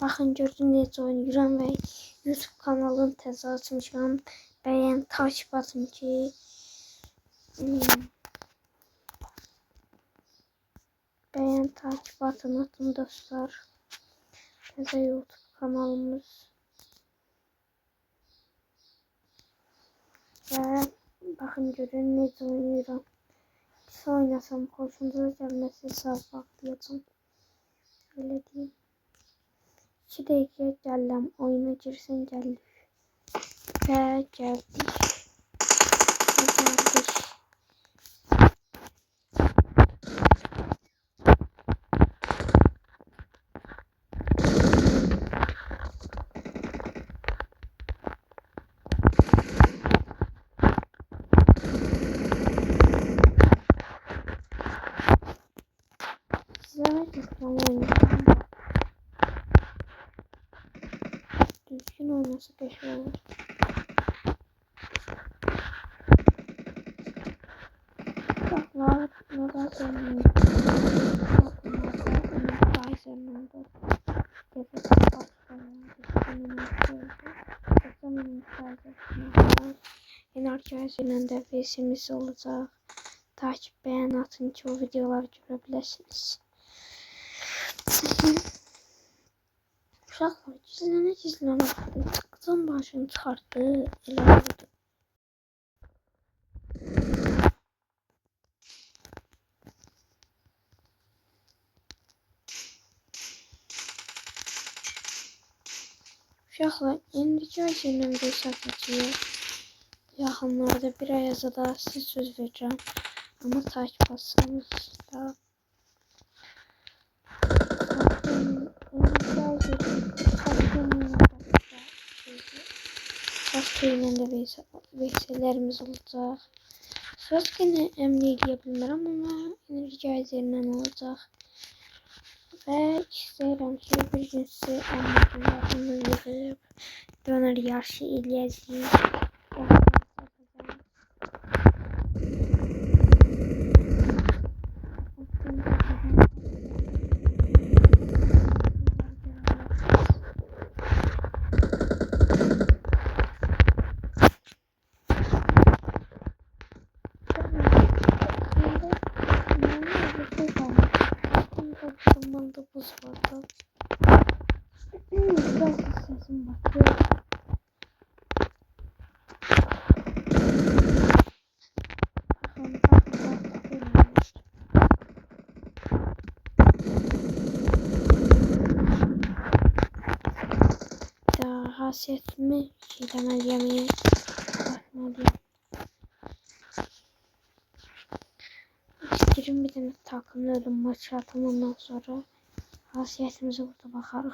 Baxın gördüm necə oynayıram və YouTube kanalını təzə açmışam. Bəyən takip atın ki bəyən takip atın dostlar. Təzə YouTube kanalımız. Və baxın görün necə oynayıram. Pis oynasam xoşunuza gəlməsi sağ vaxtlayacağım. Öyle diyeyim. 2 dəqiqə gələm. Oyuna girsən gəlir. Və gəldik. İzlemek istiyorum oyunu. Düzgün oynası 5 olur. Baklar nada dönüyor. Yeni arkadaşlarla da VS'miz olacak. Takip beğen atın ki o videoları görebilirsiniz. Uşaqlar gizlənə qızın başını çıxartdı, elə oldu. Uşaqlar indiki ayşələ bir satacağıq. Yaxınlarda bir ayaza da siz söz verəcəm. Amma takip atsanız da Sasuke'yle de VS'lerimiz olacak. Sasuke'ni emin edebilmirəm ama rica üzerinden olacak. Ve istəyirəm ki bir gün sizi anlatımlarını yığıb dönər yarışı eləyəcəyik. Ormanda buz vardı. Biraz sesim bakıyor. Daha hasiyetimi şeylemeliyim. Bakmalıyım. Girin bir tane takımlı ölüm maçı atalım, ondan sonra hasiyetimize burada bakarız.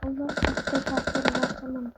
Allah istek atları bakalım.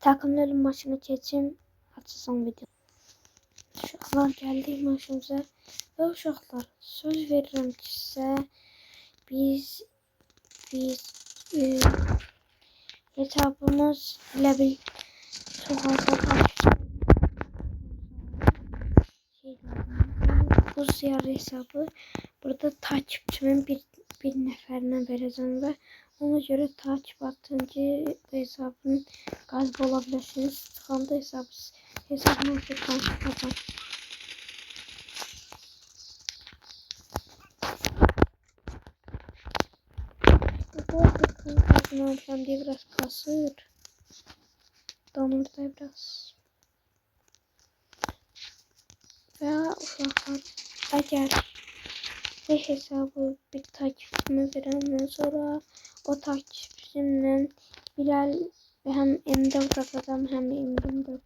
Takımların maçını keçim açsam video. Uşaqlar gəldik maçımıza və uşaqlar söz verirəm ki sizə biz hesabımız elə bil çox az bu ziyar hesabı burada takipçimin bir nəfərinə verəcəm və ona göre takip atın ki hesabın qalb olabilirsiniz. Çıxanda hesabını takip atın. Bu arada diye biraz kasır. donur da biraz. Ve uşaqlar, əgər bu hesabı bir takipçime verəndən sonra o takipçimlə Bilal hem M4 atacağım hem M24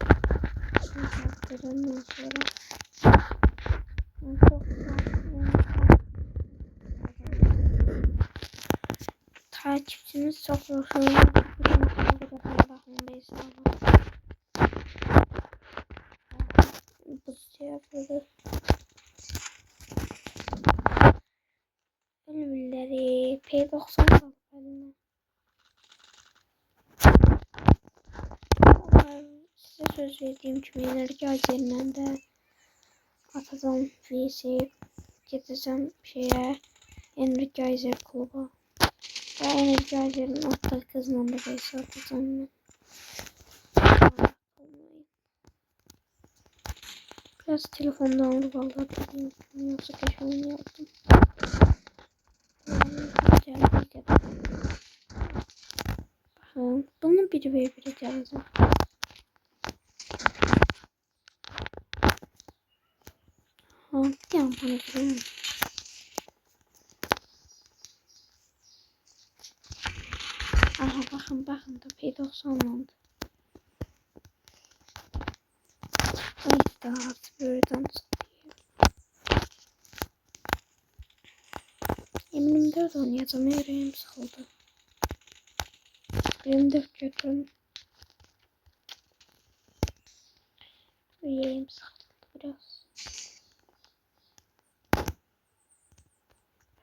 verəndən sonra ben çok takipçimiz çok hoşuma bakın hesabı. Bu yapılır. Ölümleri P90 kaldı eline. Size söz verdiğim gibi enerji azerinden de atacağım VC gideceğim şeye enerji azer kluba ve enerji azerin attığı kızla da VC atacağım ben. Biraz telefondan alıp vallahi dediğim gibi yoksa keşke onu yaptım. Bakın bunu bir ve bir geleceğim. Ha, bir an bana durun. Aha bakın da P90 oldu. Ay daha buradan M24 oynayacağım, yüreğim sıkıldı. M24 götürün. Yüreğim sıkıldı biraz.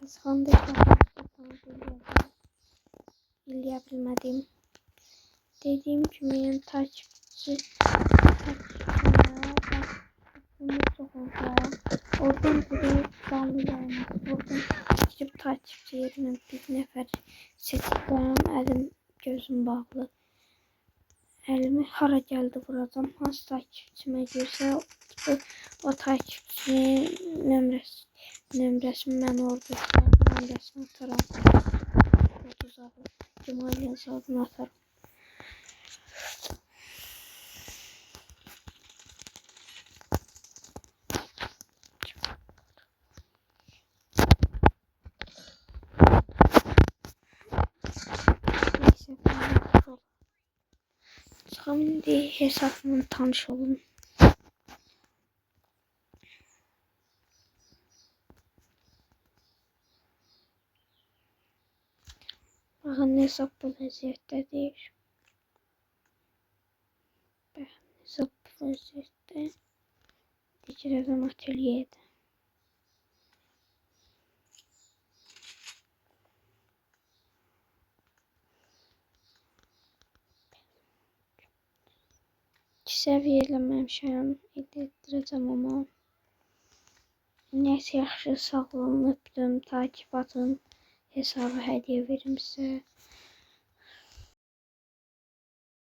Sıkıldı bilmedim. Dediğim gibi takipçi oradan buraya canlı yayınlar. Oradan gidip takipçi yerine bir nefer seçeceğim. Elim gözüm bağlı. Elimi hara geldi buradan. Hansı takipçime girse o takipçinin nömrəsini mən orada nömrəsini atarım. 30 abi. Cumali hesabını atarım. Şimdi hesabımın tanış olun. Bakın hesap bu vəziyyətdədir. Hesap bu vəziyyətdə. Dikirəzəm atölyədə. Səviyyələməmişəm, etdirəcəm amma. Neyse yaxşı sağ olun, öpdüm, takip atın, hesabı hədiyyə verim sizə.